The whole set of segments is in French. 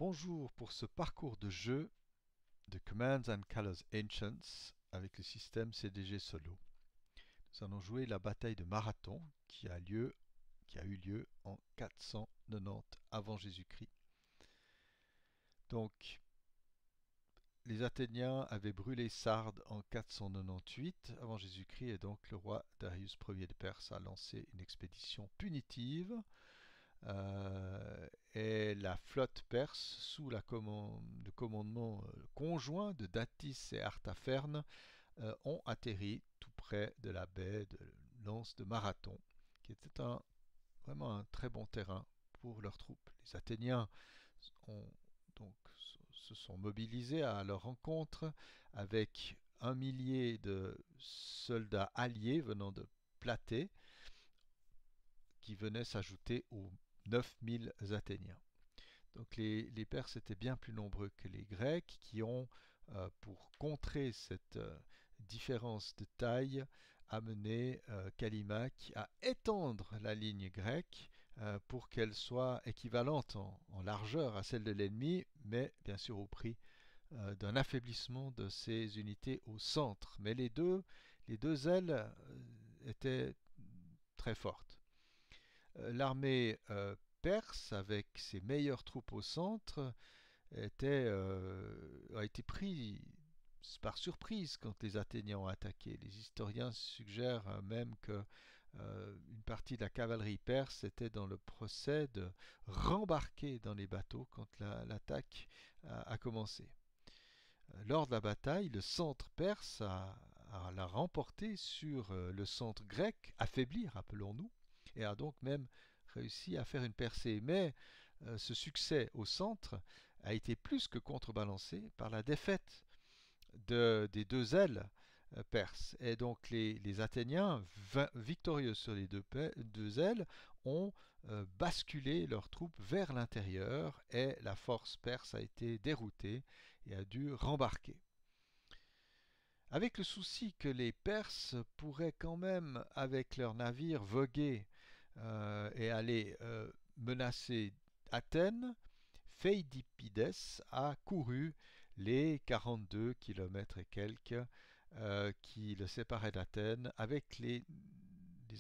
Bonjour pour ce parcours de jeu de Commands and Colors Ancients avec le système CDG Solo. Nous allons jouer la bataille de Marathon qui a eu lieu en 490 avant Jésus-Christ. Donc, les Athéniens avaient brûlé Sardes en 498 avant Jésus-Christ et donc le roi Darius Ier de Perse a lancé une expédition punitive. Et la flotte perse, sous le commandement conjoint de Datis et Artapherne, ont atterri tout près de la baie de l'anse de Marathon, qui était vraiment un très bon terrain pour leurs troupes. Les Athéniens ont, donc, se sont mobilisés à leur rencontre avec 1 millier de soldats alliés venant de Platée, qui venaient s'ajouter aux 9000 Athéniens. Donc les Perses étaient bien plus nombreux que les Grecs qui ont, pour contrer cette différence de taille, amené Callimaque à étendre la ligne grecque pour qu'elle soit équivalente en largeur à celle de l'ennemi, mais bien sûr au prix d'un affaiblissement de ses unités au centre. Mais les deux ailes étaient très fortes. L'armée perse, avec ses meilleures troupes au centre, a été pris par surprise quand les Athéniens ont attaqué. Les historiens suggèrent même que une partie de la cavalerie perse était dans le procès de rembarquer dans les bateaux quand l'attaque a commencé. Lors de la bataille, le centre perse l'a remporté sur le centre grec, affaibli, rappelons-nous, et a donc même réussi à faire une percée. Mais ce succès au centre a été plus que contrebalancé par la défaite des deux ailes perses. Et donc les Athéniens, victorieux sur les deux ailes, ont basculé leurs troupes vers l'intérieur et la force perse a été déroutée et a dû rembarquer. Avec le souci que les Perses pourraient quand même, avec leurs navires, voguer et aller menacer Athènes, Phéidippides a couru les 42 kilomètres et quelques qui le séparaient d'Athènes avec les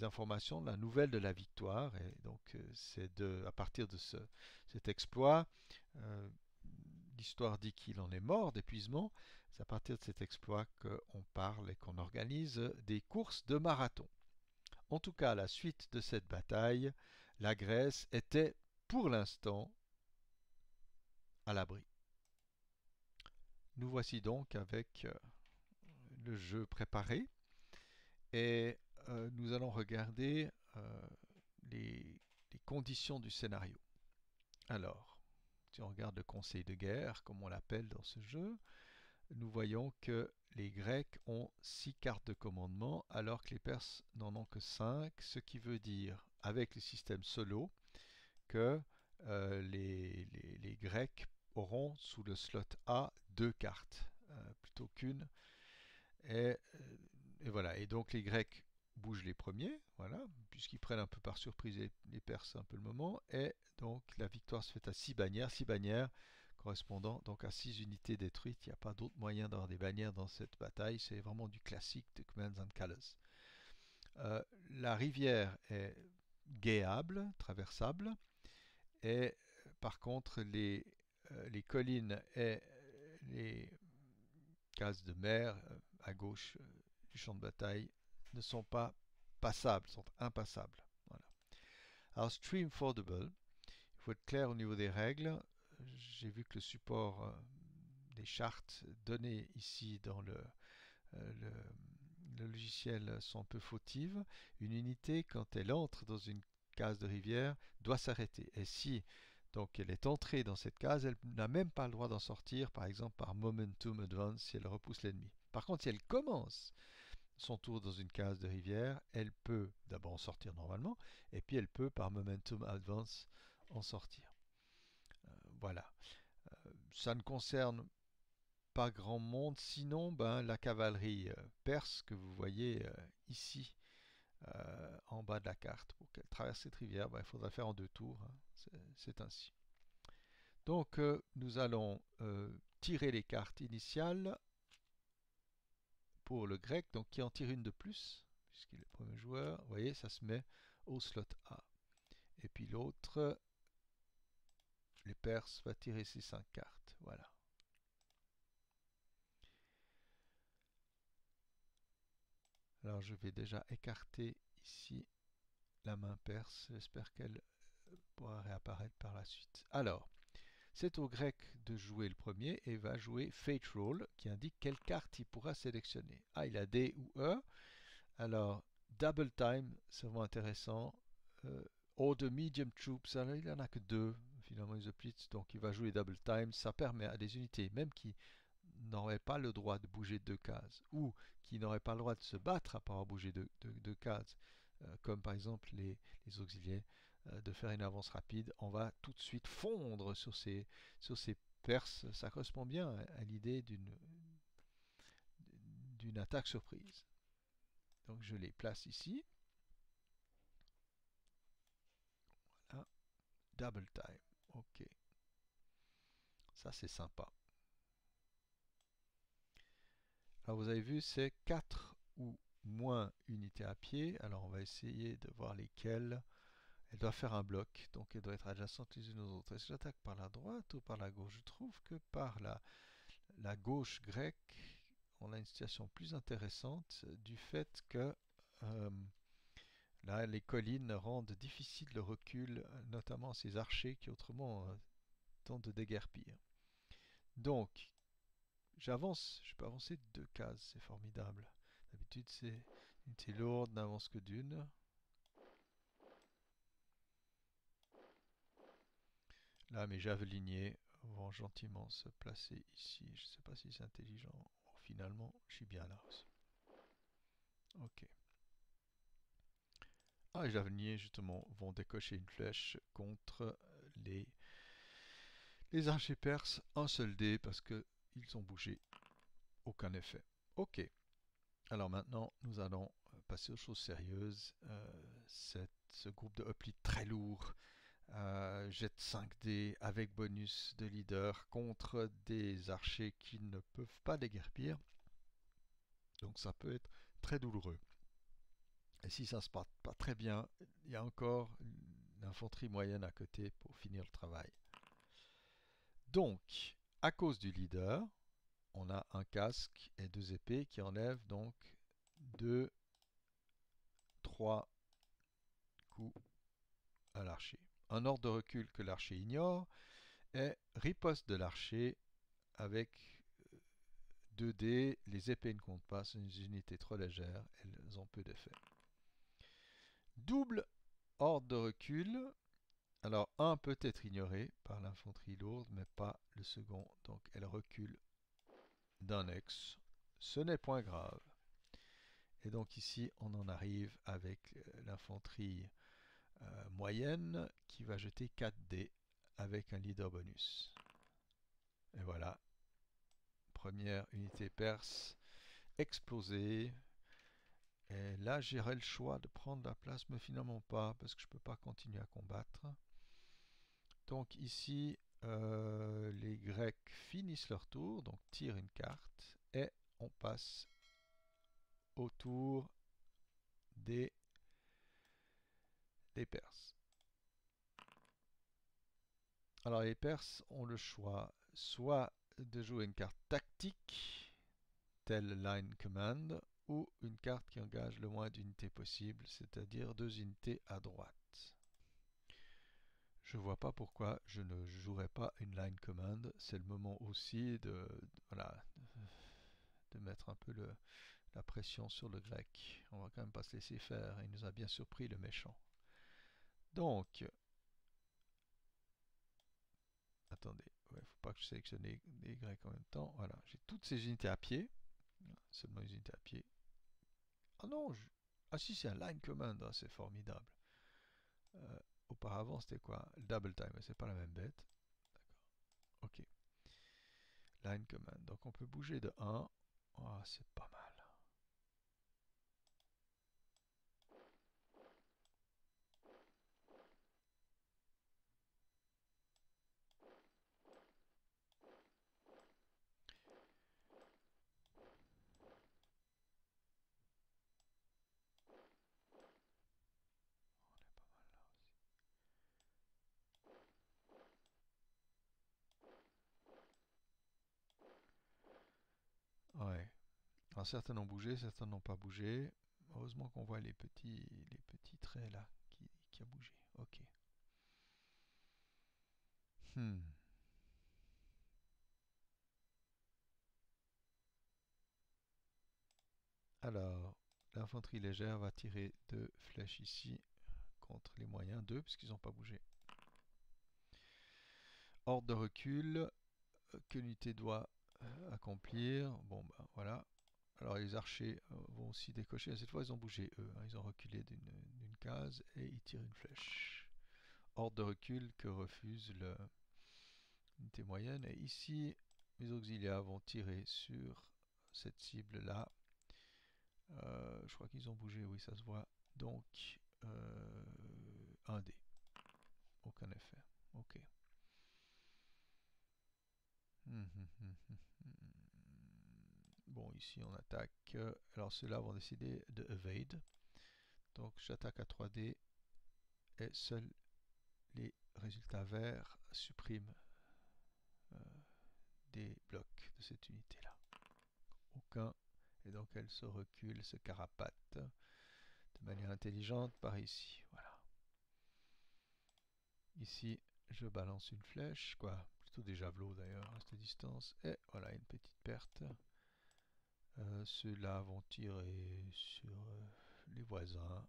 informations, la nouvelle de la victoire. Et donc c'est à partir de cet exploit, l'histoire dit qu'il en est mort d'épuisement. C'est à partir de cet exploit qu'on parle et qu'on organise des courses de marathon. En tout cas, à la suite de cette bataille, la Grèce était pour l'instant à l'abri. Nous voici donc avec le jeu préparé et nous allons regarder les, les conditions du scénario. Alors, si on regarde le conseil de guerre, comme on l'appelle dans ce jeu, nous voyons que les Grecs ont 6 cartes de commandement alors que les Perses n'en ont que 5, ce qui veut dire, avec le système solo, que les Grecs auront sous le slot A 2 cartes plutôt qu'une. Et voilà. Et donc les Grecs bougent les premiers, voilà, puisqu'ils prennent un peu par surprise les Perses un peu le moment. Et donc la victoire se fait à 6 bannières correspondant donc à 6 unités détruites. Il n'y a pas d'autre moyen d'avoir des bannières dans cette bataille. C'est vraiment du classique de Commands and Colors. La rivière est guéable, traversable. Et par contre, les collines et les cases de mer à gauche du champ de bataille ne sont pas passables, sont impassables. Voilà. Alors, stream fordable, il faut être clair au niveau des règles. J'ai vu que le support des chartes données ici dans le, le logiciel sont un peu fautives. Une unité, quand elle entre dans une case de rivière, doit s'arrêter. Et si donc elle est entrée dans cette case, elle n'a même pas le droit d'en sortir, par exemple par momentum advance si elle repousse l'ennemi. Par contre, si elle commence son tour dans une case de rivière, elle peut d'abord en sortir normalement, et puis elle peut par momentum advance en sortir. Voilà. Ça ne concerne pas grand monde, sinon la cavalerie perse que vous voyez ici en bas de la carte. Pour qu'elle traverse cette rivière, il faudra le faire en 2 tours. Hein. C'est ainsi. Donc nous allons tirer les cartes initiales pour le grec, donc qui en tire une de plus, puisqu'il est le premier joueur. Vous voyez, ça se met au slot A. Et puis l'autre, les Perses, va tirer ses 5 cartes. Voilà. Alors je vais déjà écarter ici la main perse. J'espère qu'elle pourra réapparaître par la suite. Alors, c'est au grec de jouer le premier et va jouer Fate Roll qui indique quelle carte il pourra sélectionner. Ah, il a D ou E. Alors, Double Time, c'est vraiment intéressant. Order Medium Troops, alors il n'en a que deux, finalement, les Hoplites, donc il va jouer Double Time. Ça permet à des unités, même qui n'auraient pas le droit de bouger deux cases, ou qui n'auraient pas le droit de se battre à part bouger deux cases, comme par exemple les auxiliaires, de faire une avance rapide. On va tout de suite fondre sur ces Perses. Ça correspond bien à l'idée d'une attaque surprise. Donc je les place ici. Voilà. Double time. Ok. Ça c'est sympa. Alors vous avez vu, c'est 4 ou moins unités à pied. Alors on va essayer de voir lesquelles. Elle doit faire un bloc, donc elle doit être adjacente les unes aux autres. Est-ce que j'attaque par la droite ou par la gauche? Je trouve que par la gauche grecque, on a une situation plus intéressante du fait que euh, là, les collines rendent difficile le recul, notamment ces archers qui autrement tentent de déguerpir. Donc, j'avance, je peux avancer de 2 cases, c'est formidable. D'habitude, c'est une unité lourde, n'avance que d'une. Là, mes javeliniers vont gentiment se placer ici. Je ne sais pas si c'est intelligent. Oh, finalement, je suis bien là aussi. Ok. Ah, les javeliniers, justement, vont décocher une flèche contre les archers perses. Un seul dé parce qu'ils ont bougé. Aucun effet. Ok. Alors maintenant, nous allons passer aux choses sérieuses. Ce groupe de hoplites très lourd jette 5 dés avec bonus de leader contre des archers qui ne peuvent pas déguerpir. Donc ça peut être très douloureux. Et si ça ne se passe pas très bien, il y a encore l'infanterie moyenne à côté pour finir le travail. Donc, à cause du leader, on a un casque et 2 épées qui enlèvent donc 2, 3 coups à l'archer. Un ordre de recul que l'archer ignore est riposte de l'archer avec 2 dés. Les épées ne comptent pas, c'est une unité trop légère, elles ont peu d'effet. Double ordre de recul. Alors, un peut être ignoré par l'infanterie lourde, mais pas le second. Donc, elle recule d'un ex. Ce n'est point grave. Et donc ici, on en arrive avec l'infanterie moyenne qui va jeter 4 dés avec un leader bonus. Et voilà, première unité perse explosée. Et là, j'aurais le choix de prendre la place, mais finalement pas, parce que je ne peux pas continuer à combattre. Donc ici, les Grecs finissent leur tour, donc tirent une carte, et on passe au tour des Perses. Alors les Perses ont le choix soit de jouer une carte tactique, telle Line Command, ou une carte qui engage le moins d'unités possible, c'est-à-dire 2 unités à droite. Je vois pas pourquoi je ne jouerais pas une Line Command. C'est le moment aussi voilà, de mettre un peu la pression sur le grec. On va quand même pas se laisser faire. Il nous a bien surpris, le méchant. Donc, attendez, il ne faut pas que je sélectionne les grecs en même temps. Voilà, j'ai toutes ces unités à pied. Seulement les unités à pied. Ah non, ah si, c'est un line command, ah, c'est formidable. Auparavant, c'était quoi? Le double time, c'est pas la même bête. D'accord, ok. Line command, donc on peut bouger de 1. Ah, c'est pas mal. Alors certains ont bougé, certains n'ont pas bougé. Heureusement qu'on voit les petits traits là qui a bougé. Ok. Hmm. Alors, l'infanterie légère va tirer 2 flèches ici contre les moyens, 2 puisqu'ils n'ont pas bougé. Ordre de recul que l'unité doit accomplir. Bon, ben voilà. Alors les archers vont aussi décocher. Cette fois, ils ont bougé, eux. Hein. Ils ont reculé d'une case et ils tirent une flèche. Ordre de recul que refuse l'unité moyenne. Et ici, mes auxiliaires vont tirer sur cette cible-là. Je crois qu'ils ont bougé, oui, ça se voit. Donc, un dé. Aucun effet. Ok. Bon, ici on attaque. Alors ceux-là vont décider de evade. Donc j'attaque à 3D et seuls les résultats verts suppriment des blocs de cette unité-là. Aucun. Et donc elle se recule, se carapate de manière intelligente par ici. Voilà. Ici, je balance une flèche, quoi. Plutôt des javelots d'ailleurs, à cette distance. Et voilà, une petite perte. Ceux-là vont tirer sur les voisins.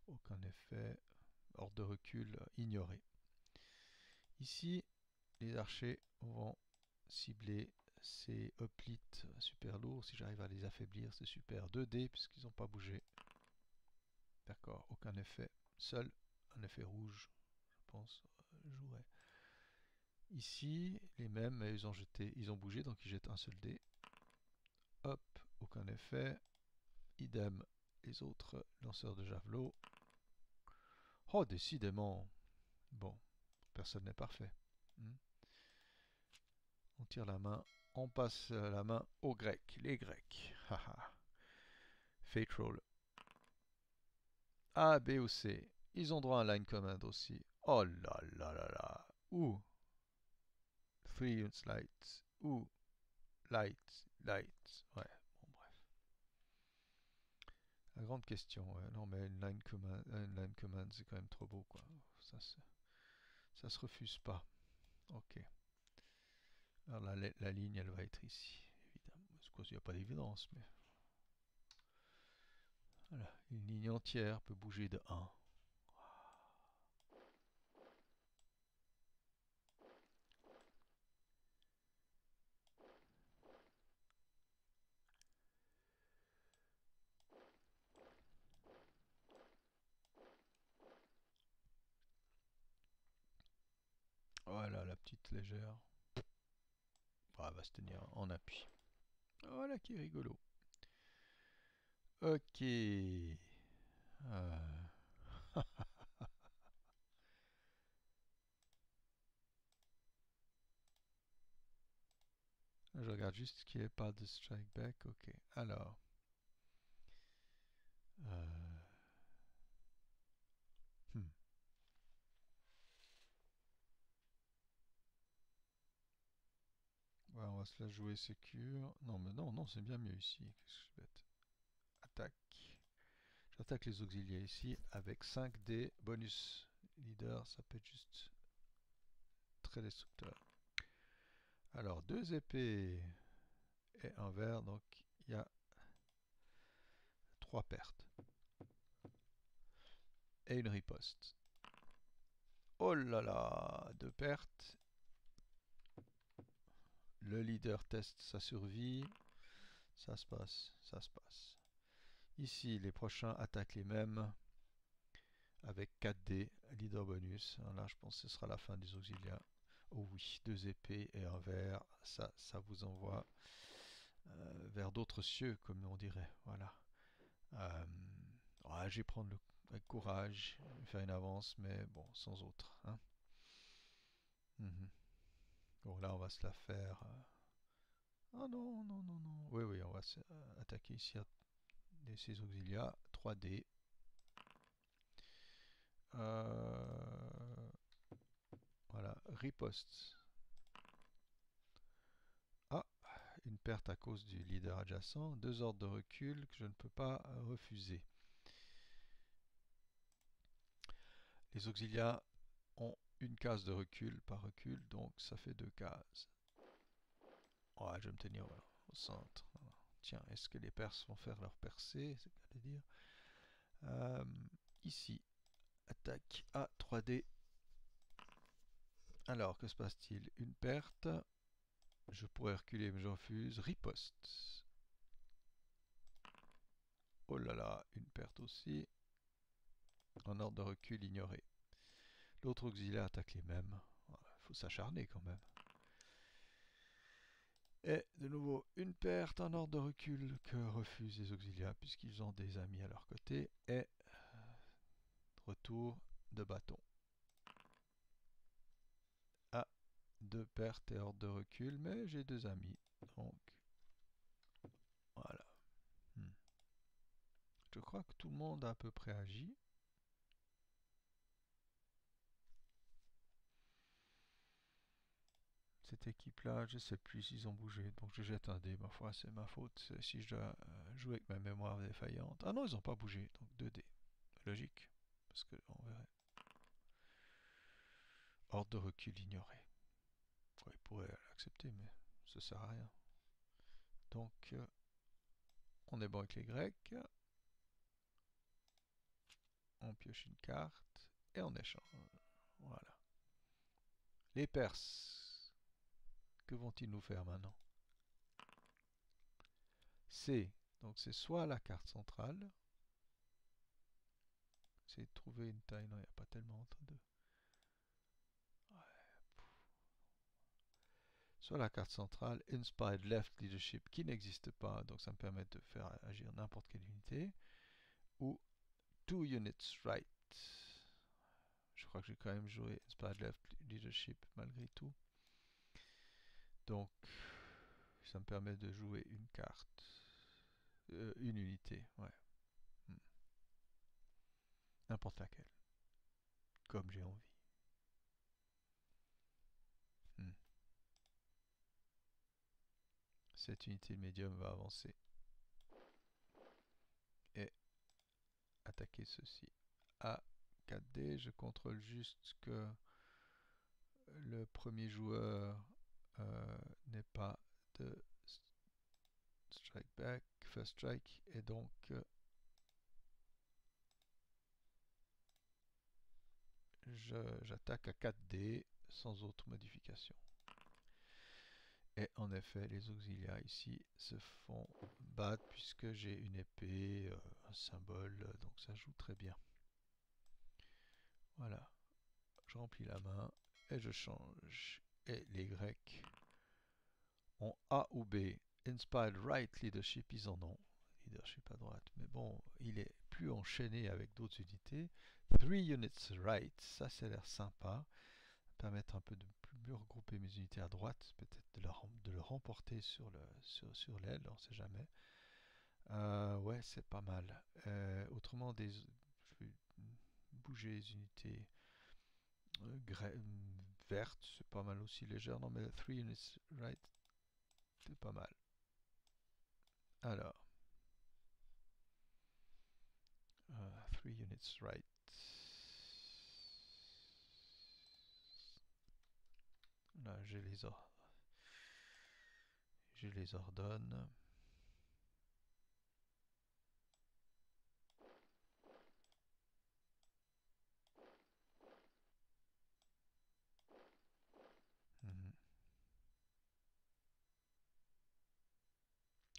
Aucun effet. Ordre de recul ignoré. Ici, les archers vont cibler ces hoplites super lourds. Si j'arrive à les affaiblir, c'est super. 2D puisqu'ils n'ont pas bougé. D'accord, aucun effet. Seul un effet rouge, je pense, jouerait. Ici, les mêmes, mais ils ont bougé, donc ils jettent un seul dé. Hop, aucun effet. Idem, les autres lanceurs de javelot. Oh, décidément. Bon, personne n'est parfait. On tire la main, on passe la main aux Grecs. Les Grecs. Fate roll. A, B ou C. Ils ont droit à un line command aussi. Oh là là là là. Ou 3 units light. Ou light, light. Ouais, bon bref. La grande question, ouais. Non mais une line command c'est quand même trop beau quoi. Ça se refuse pas. Ok. Alors la ligne elle va être ici, évidemment. Parce qu'il n'y a pas d'évidence, mais voilà. Une ligne entière peut bouger de 1. Voilà la petite légère. Ah, elle va se tenir en appui. Voilà qui est rigolo. Ok. Je regarde juste qu'il n'y ait pas de strike back. Ok. Alors. Euh, hmm. Ouais, on va se la jouer sécure. Non, mais non, non, c'est bien mieux ici. Qu'est-ce que je suis bête. Attaque. J'attaque les auxiliaires ici avec 5D bonus leader. Ça peut être juste très destructeur. Alors, 2 épées et un verre. Donc, il y a 3 pertes. Et une riposte. Oh là là, 2 pertes. Le leader teste sa survie. Ça se passe, ça se passe. Ici, les prochains attaquent les mêmes avec 4D, leader bonus. Là, je pense que ce sera la fin des auxiliaires. Oh oui, 2 épées et un verre. Ça vous envoie vers d'autres cieux, comme on dirait. Voilà. Ouais, je vais prendre le courage, faire une avance, mais bon, sans autre. Hein. Bon, là, on va se la faire. Ah non, non, non, non. Oui, oui, on va attaquer ici ces auxiliaires. 3D. Voilà, riposte. Ah, une perte à cause du leader adjacent, 2 ordres de recul que je ne peux pas refuser. Les auxiliaires ont une case de recul par recul, donc ça fait 2 cases. Ouais, je vais me tenir voilà, au centre. Voilà. Tiens, est-ce que les Perses vont faire leur percée? C'est qu'à dire. Ici, attaque à 3D. Alors, que se passe-t-il? Une perte. Je pourrais reculer, mais je refuse. Riposte. Oh là là, une perte aussi. En ordre de recul, ignoré. L'autre auxiliaire attaque les mêmes. Il faut s'acharner quand même. Et de nouveau, une perte en ordre de recul que refusent les auxiliaires puisqu'ils ont des amis à leur côté. Et retour de bâton. Ah, 2 pertes et ordre de recul, mais j'ai 2 amis. Donc, voilà. Je crois que tout le monde a à peu près agi. Cette équipe-là, je ne sais plus s'ils ont bougé, donc je jette un dé. Ma foi, c'est ma faute si je dois jouer avec ma mémoire défaillante. Ah non, ils n'ont pas bougé, donc 2 dés. Logique, parce que on verrait. Ordre de recul ignoré. Ouais, ils pourraient l'accepter, mais ça sert à rien. Donc, on est bon avec les Grecs. On pioche une carte et on échange. Voilà. Les Perses, que vont-ils nous faire maintenant? C, donc c'est soit la carte centrale. Essayez de trouver une taille. Non, il n'y a pas tellement entre deux. Soit la carte centrale Inspired Left Leadership qui n'existe pas, donc ça me permet de faire agir n'importe quelle unité, ou 2 units right. Je crois que j'ai quand même joué Inspired Left Leadership malgré tout. Donc ça me permet de jouer une carte, une unité, ouais. N'importe laquelle, comme j'ai envie. Cette unité médium va avancer et attaquer ceci. À 4D, je contrôle juste que le premier joueur n'ait pas de strike back, first strike, et donc j'attaque à 4D sans autre modification. Et en effet, les auxiliaires ici se font battre puisque j'ai une épée, un symbole, donc ça joue très bien. Voilà, je remplis la main et je change. Et les Grecs ont A ou B. Inspired Right Leadership, ils en ont. Leadership à droite. Mais bon, il est plus enchaîné avec d'autres unités. 3 units right, ça a l'air sympa. Permettre un peu de mieux regrouper mes unités à droite, peut-être de le remporter sur l'aile, on ne sait jamais. Ouais, c'est pas mal. Autrement, je vais bouger les unités vertes, c'est pas mal aussi légère. Non, mais 3 units right, c'est pas mal. Alors, 3 units right. Là, je les ordonne.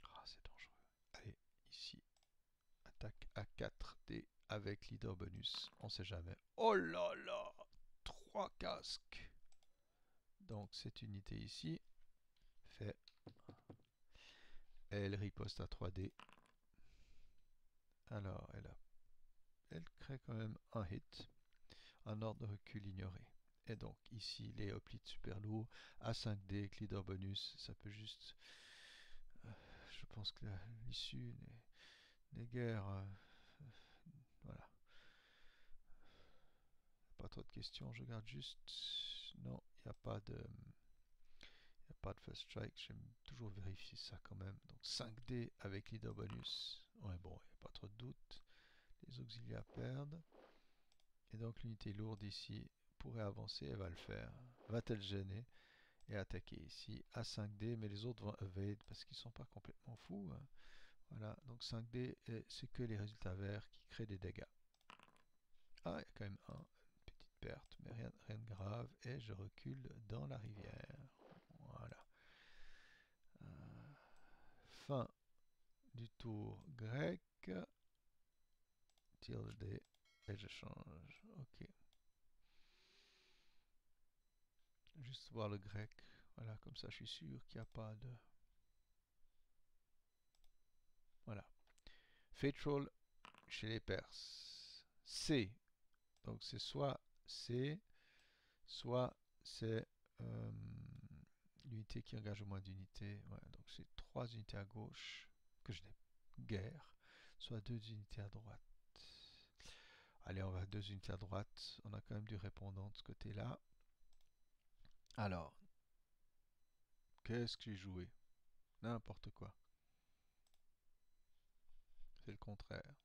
Ah, c'est dangereux. Allez, ici, attaque à 4D avec leader bonus. On sait jamais. Oh là là, 3 casques. Donc cette unité ici fait. Elle riposte à 3D. Alors elle crée quand même un hit. Un ordre de recul ignoré. Et donc ici les hoplites super lourds à 5D avec leader bonus. Ça peut juste. Je pense que l'issue des guerres. Voilà. Pas trop de questions, je regarde juste. Non, il n'y a pas pas de first strike. J'aime toujours vérifier ça quand même. Donc 5D avec leader bonus. Ouais, bon, il n'y a pas trop de doute. Les auxiliaires perdent. Et donc l'unité lourde ici pourrait avancer, elle va le faire. Va-t-elle gêner et attaquer ici à 5D, mais les autres vont evade parce qu'ils sont pas complètement fous, hein. Voilà, donc 5D, c'est que les résultats verts qui créent des dégâts. Ah, il y a quand même une petite perte, mais rien de grave. Et je recule dans la rivière. Voilà. Fin du tour grec. Tire le dé et je change. Ok. Juste voir le grec. Voilà, comme ça je suis sûr qu'il n'y a pas de... Voilà. Faithful chez les Perses. C. Donc c'est soit C, soit c'est l'unité qui engage au moins d'unités. Ouais, donc c'est 3 unités à gauche que je n'ai guère, soit 2 unités à droite. Allez, on va à 2 unités à droite. On a quand même du répondant de ce côté-là. Alors, qu'est-ce que j'ai joué? N'importe quoi. C'est le contraire.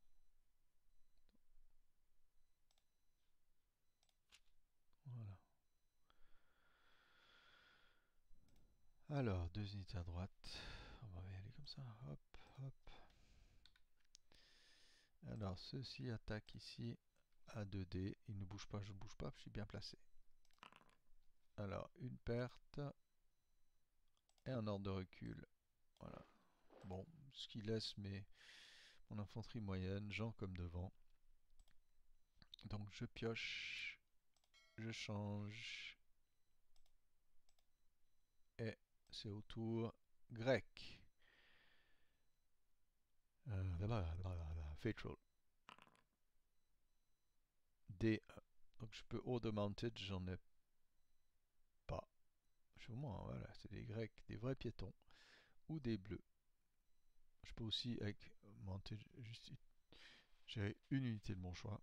Voilà. Alors, 2 unités à droite. On va y aller comme ça. Hop, hop. Alors, ceci attaque ici à 2D. Il ne bouge pas, je ne bouge pas, je suis bien placé. Alors, une perte et un ordre de recul. Voilà. Bon, ce qui laisse mon infanterie moyenne, Jean comme devant. Donc, je pioche, je change. Et c'est au tour grec. Faithful. D. Donc, je peux order mounted, j'en ai pas. Chez moi, voilà, c'est des grecs, des vrais piétons. Ou des bleus. Je peux aussi, avec mounted, juste j'ai une unité de mon choix.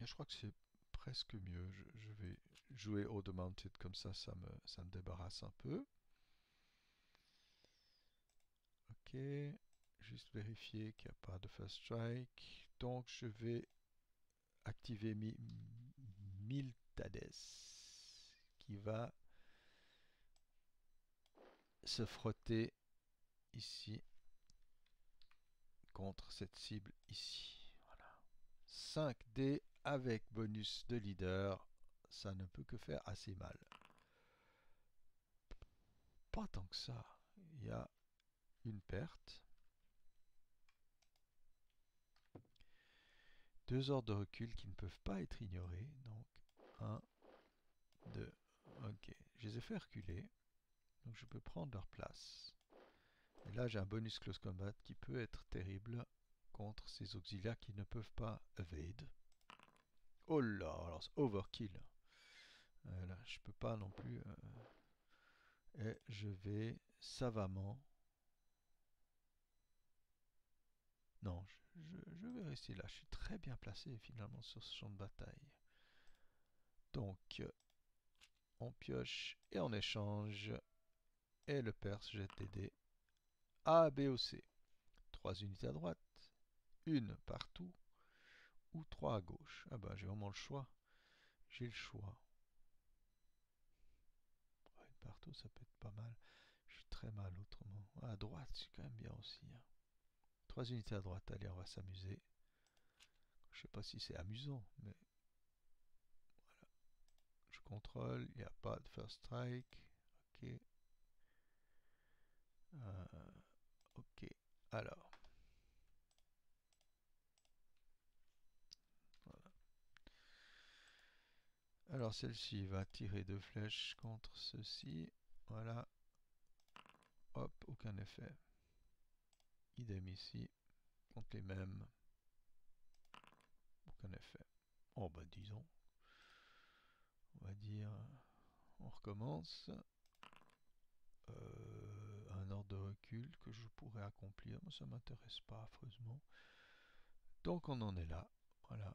Et je crois que c'est presque mieux. Je vais jouer Order Mounted comme ça me débarrasse un peu. Ok. Juste vérifier qu'il n'y a pas de first strike. Donc je vais activer Miltades qui va se frotter ici contre cette cible ici. Voilà. 5D avec bonus de leader, ça ne peut que faire assez mal. Pas tant que ça. Il y a une perte. 2 ordres de recul qui ne peuvent pas être ignorés. Donc 1, 2. Ok. Je les ai fait reculer. Donc je peux prendre leur place. Et là j'ai un bonus close combat qui peut être terrible contre ces auxiliaires qui ne peuvent pas evade. Oh là, alors c'est overkill. Là, je peux pas non plus. Et je vais savamment. Non, je vais rester là. Je suis très bien placé finalement sur ce champ de bataille. Donc, on pioche et on échange. Et le Perse jette des dés A, B ou C. 3 unités à droite, une partout, ou 3 à gauche. Ah bah j'ai vraiment le choix. J'ai le choix. Une partout, ça peut être pas mal. Je suis très mal autrement. À droite, c'est quand même bien aussi, hein. 3 unités à droite, allez, on va s'amuser. Je sais pas si c'est amusant, mais voilà. Je contrôle, il n'y a pas de first strike. Ok. Ok. Alors. Voilà. Alors celle-ci va tirer 2 flèches contre ceci. Voilà. Hop, aucun effet. Idem ici. Contre les mêmes. Aucun effet. Oh bah disons. On va dire. On recommence. Un ordre de recul que je pourrais accomplir. Moi ça m'intéresse pas affreusement. Donc on en est là. Voilà.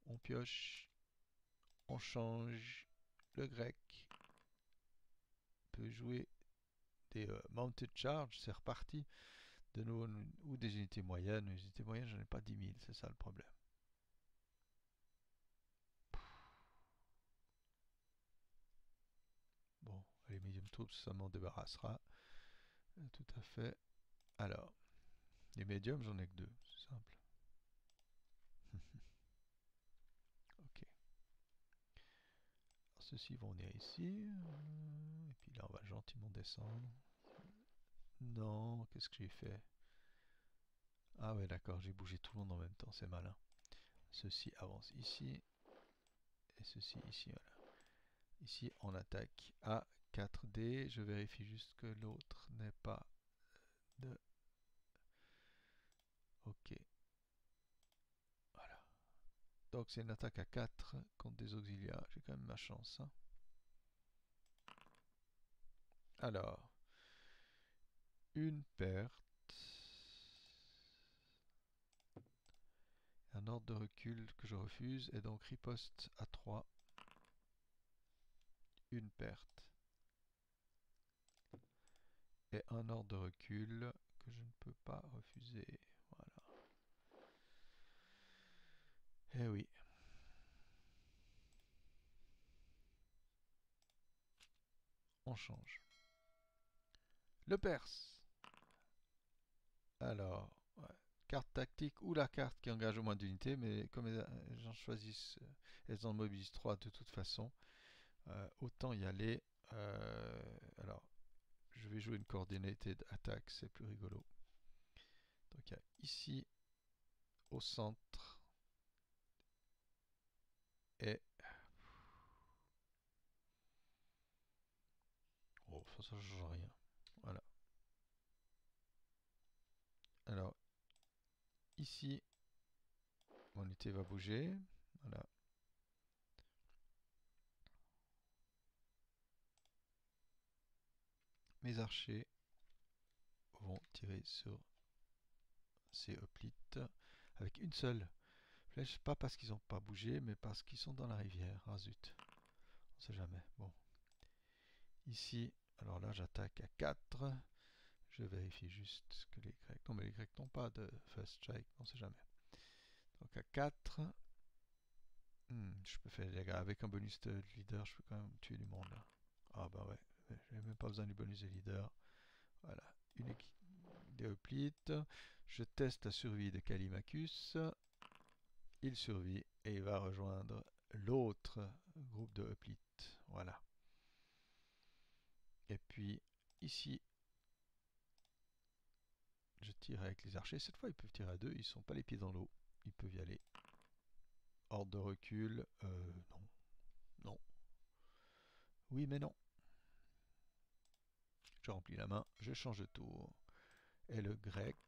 On pioche. On change le grec. peut jouer des mounted charge, c'est reparti. De nouveau, ou des unités moyennes. Les unités moyennes, j'en ai pas 10 000, c'est ça le problème. Bon, les medium troops, ça m'en débarrassera. Tout à fait. Alors, les médiums, j'en ai que 2, c'est simple. Ok. Alors, ceux-ci vont venir ici. Et puis là, on va gentiment descendre. Non, qu'est-ce que j'ai fait? Ah ouais, d'accord, j'ai bougé tout le monde en même temps, c'est malin. Ceci avance ici. Et ceci ici, voilà. Ici, on attaque à 4D. Je vérifie juste que l'autre n'est pas de... Ok. Voilà. Donc c'est une attaque à 4 contre des auxiliaires. J'ai quand même ma chance. Hein. Alors, une perte. Un ordre de recul que je refuse. Et donc riposte à 3. Une perte. Et un ordre de recul que je ne peux pas refuser. Voilà. Eh oui. On change. Le Perse. Alors, ouais, carte tactique ou la carte qui engage au moins d'unités, mais comme elles en choisissent, elles en mobilisent 3 de toute façon, autant y aller. Alors, je vais jouer une coordinated attack, c'est plus rigolo. Donc il y a ici au centre et... Oh, ça ne change rien. Voilà. Alors, ici, mon unité va bouger. Voilà. Mes archers vont tirer sur ces hoplites avec une seule flèche, pas parce qu'ils n'ont pas bougé, mais parce qu'ils sont dans la rivière. Ah zut, on sait jamais. Bon, ici, alors là j'attaque à 4. Je vérifie juste que les Grecs... Non mais les Grecs n'ont pas de first strike, on sait jamais. Donc à 4, je peux faire des dégâts. Avec un bonus de leader, je peux quand même tuer du monde là. Ah bah ouais, j'ai même pas besoin du bonus de leader. Voilà, une équipe des hoplites. Je teste la survie de Callimachus. Il survit et il va rejoindre l'autre groupe de hoplites. Voilà. Et puis ici, je tire avec les archers. Cette fois, ils peuvent tirer à 2. Ils ne sont pas les pieds dans l'eau. Ils peuvent y aller. Ordre de recul. Non. Non. Oui, mais non. Je remplis la main. Je change de tour. Et le grec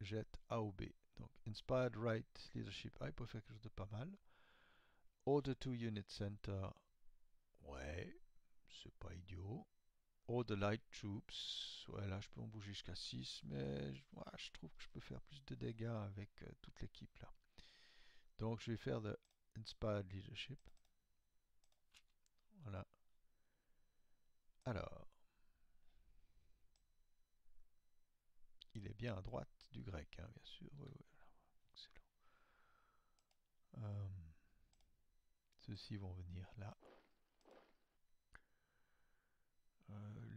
jette A ou B. Donc, Inspired Right Leadership A, il peut faire quelque chose de pas mal. Order to Unit Center. Ouais, c'est pas idiot. Order Light Troops. Ouais, là, je peux en bouger jusqu'à 6, mais je trouve que je peux faire plus de dégâts avec toute l'équipe là. Donc, je vais faire de Inspired Leadership. Voilà. Alors, il est bien à droite du grec, hein, bien sûr. Oui, oui, excellent. Ceux-ci vont venir là.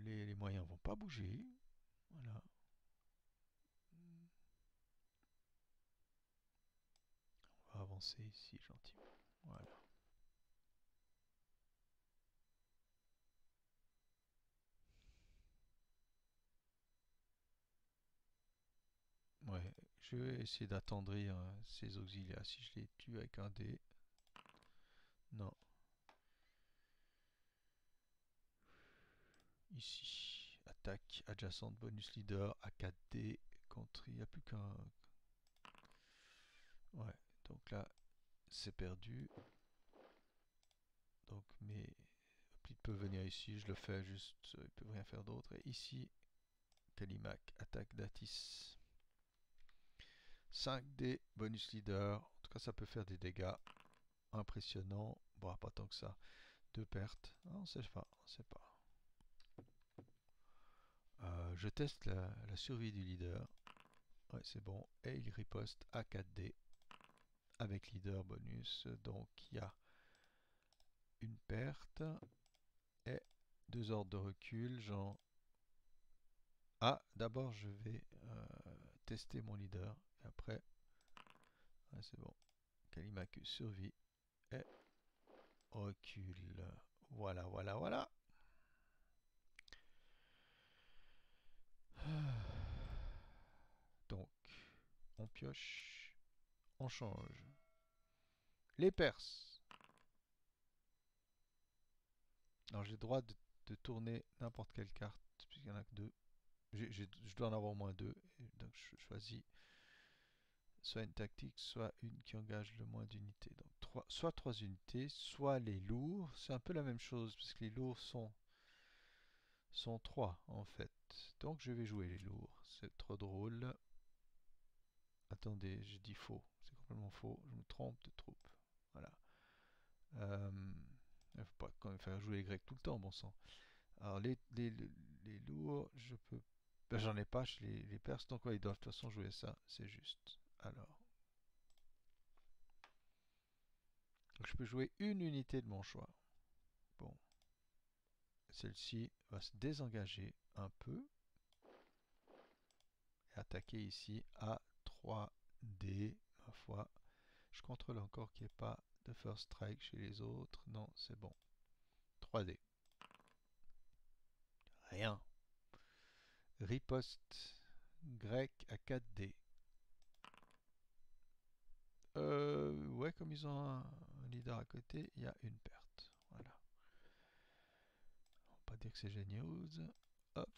Les moyens vont pas bouger. Voilà. On va avancer ici gentiment. Voilà. Ouais, je vais essayer d'attendrir ces auxiliaires. Si je les tue avec un dé. Non. Ici. Attaque adjacente bonus leader à 4D contre. Il n'y a plus qu'un. Ouais, donc là, c'est perdu. Donc mes hoplites peuvent venir ici. Je le fais juste. Ils ne peuvent rien faire d'autre. Et ici, Callimac attaque Datis. 5D bonus leader. En tout cas, ça peut faire des dégâts impressionnants. Bon, pas tant que ça. 2 pertes. Ah, on sait pas. On sait pas. Je teste la survie du leader. Ouais, c'est bon. Et il riposte à 4D avec leader bonus. Donc il y a une perte et 2 ordres de recul. Genre... Ah, d'abord je vais tester mon leader. Et après, ouais, c'est bon. Kalimaku survie et recule. Voilà, voilà, voilà. Donc, on pioche, on change. Les Perses. Alors j'ai le droit de tourner n'importe quelle carte, puisqu'il n'y en a que deux. Je dois en avoir au moins deux. Donc je choisis soit une tactique, soit une qui engage le moins d'unités. Donc soit 3 unités, soit les lourds. C'est un peu la même chose, parce que les lourds sont 3 en fait. Donc je vais jouer les lourds. C'est trop drôle. Attendez, j'ai dit faux. C'est complètement faux. Je me trompe de troupe. Voilà. Il ne faut pas quand même faire jouer les Grecs tout le temps, bon sang. Alors les lourds, je peux... Ben, j'en ai pas chez les Perses, donc ouais, ils doivent de toute façon jouer ça, c'est juste. Alors, donc je peux jouer une unité de mon choix. Bon, celle-ci va se désengager un peu et attaquer ici à 3D, ma foi. Je contrôle encore qu'il n'y ait pas de first strike chez les autres. Non, c'est bon. 3D. Rien. Riposte grec à 4D. Ouais, comme ils ont un leader à côté, il y a une perte. Voilà. On va pas dire que c'est génial. Hop.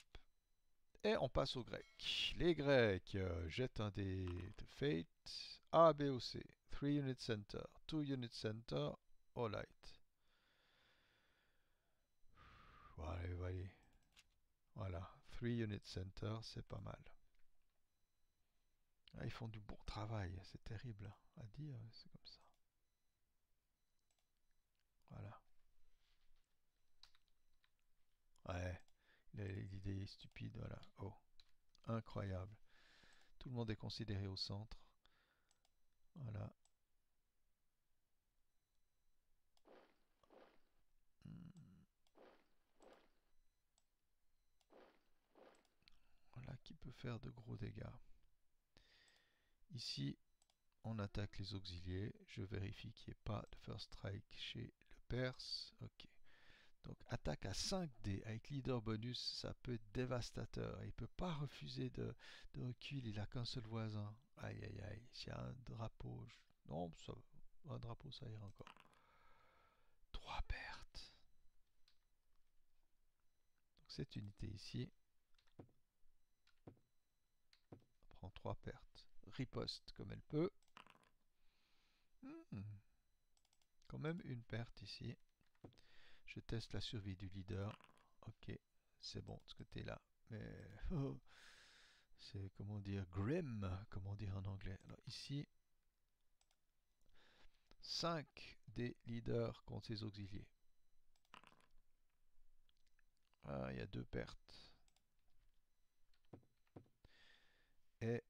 Et on passe aux Grecs. Les Grecs jettent un dé de Fate. A, B ou C. 3 unit center. 2 unit center. All light. Voilà, voilà. Voilà. 3 unit center, c'est pas mal. Ah, ils font du bon travail. C'est terrible à dire, c'est comme ça. Voilà. Ouais. L'idée est stupide, voilà. Oh. Incroyable. Tout le monde est considéré au centre. Voilà. Voilà qui peut faire de gros dégâts. Ici, on attaque les auxiliés. Je vérifie qu'il n'y ait pas de first strike chez le Perse. Ok. Donc attaque à 5D avec leader bonus, ça peut être dévastateur. Il ne peut pas refuser de recul, il n'a qu'un seul voisin. Aïe aïe aïe, s'il y a un drapeau... Non, ça, un drapeau ça ira encore. 3 pertes. Donc cette unité ici prend 3 pertes. Riposte comme elle peut. Hmm. Quand même une perte ici. Je teste la survie du leader. Ok, c'est bon de ce côté-là. Mais oh, c'est comment dire grim, comment dire en anglais. Alors ici, 5 des leaders contre ses auxiliés. Ah, il y a 2 pertes. Et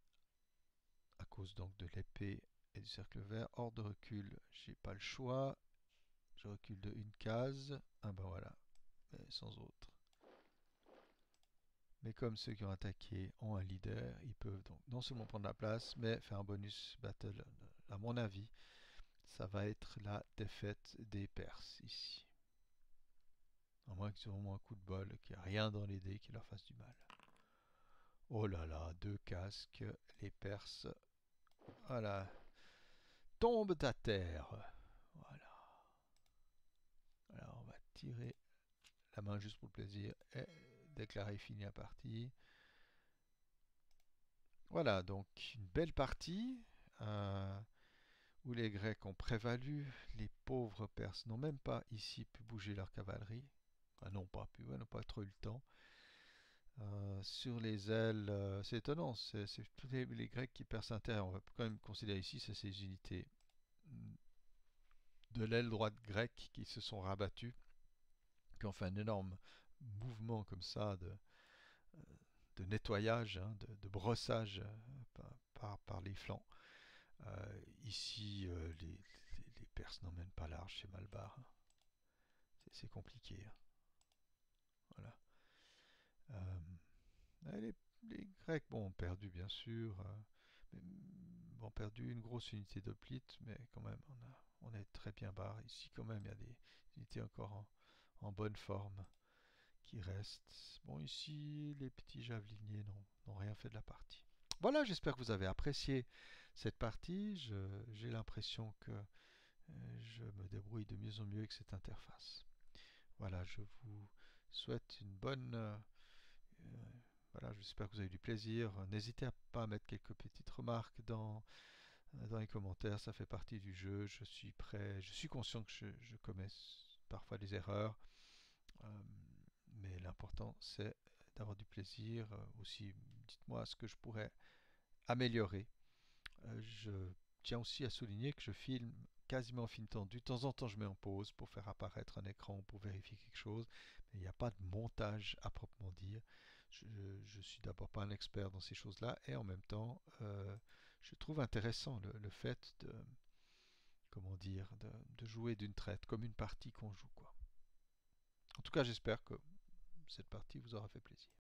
à cause donc de l'épée et du cercle vert, hors de recul, j'ai pas le choix. Je recule de une case. Ah ben voilà, mais sans autre. Mais comme ceux qui ont attaqué ont un leader, ils peuvent donc non seulement prendre la place, mais faire un bonus battle. À mon avis, ça va être la défaite des Perses ici. À moins qu'ils aient vraiment un coup de bol, qu'il n'y a rien dans les dés qui leur fasse du mal. Oh là là, 2 casques, les Perses, voilà, tombent à terre. Voilà. Alors on va tirer la main juste pour le plaisir et déclarer fini la partie. Voilà, donc une belle partie où les Grecs ont prévalu. Les pauvres Perses n'ont même pas ici pu bouger leur cavalerie. Ah, non, pas pu, ouais, n'ont pas trop eu le temps. Sur les ailes, c'est étonnant, c'est tous les Grecs qui percent un terre. On va quand même considérer ici, c'est ces unités de l'aile droite grecque qui se sont rabattues, qui ont fait un énorme mouvement comme ça de nettoyage, hein, de brossage par les flancs. Ici, les Perses n'emmènent pas large chez Malbar, hein. C'est compliqué, hein. Voilà. Les, les Grecs, bon, ont perdu bien sûr, ont perdu une grosse unité d'hoplites, mais quand même, on est très bien barre. Ici, quand même, il y a des unités encore en bonne forme qui restent. Bon, ici, les petits javeliniers n'ont rien fait de la partie. Voilà, j'espère que vous avez apprécié cette partie. J'ai l'impression que je me débrouille de mieux en mieux avec cette interface. Voilà, je vous souhaite une bonne... voilà, j'espère que vous avez eu du plaisir. N'hésitez pas à mettre quelques petites remarques dans les commentaires, ça fait partie du jeu. Je suis prêt, je suis conscient que je commets parfois des erreurs, euh, mais l'important c'est d'avoir du plaisir. Aussi, dites-moi ce que je pourrais améliorer. Je tiens aussi à souligner que je filme quasiment en film tendu. De temps en temps, je mets en pause pour faire apparaître un écran ou pour vérifier quelque chose, mais il n'y a pas de montage à proprement dire. Je suis d'abord pas un expert dans ces choses-là, et en même temps, je trouve intéressant le fait de, comment dire, de jouer d'une traite, comme une partie qu'on joue, quoi. En tout cas, j'espère que cette partie vous aura fait plaisir.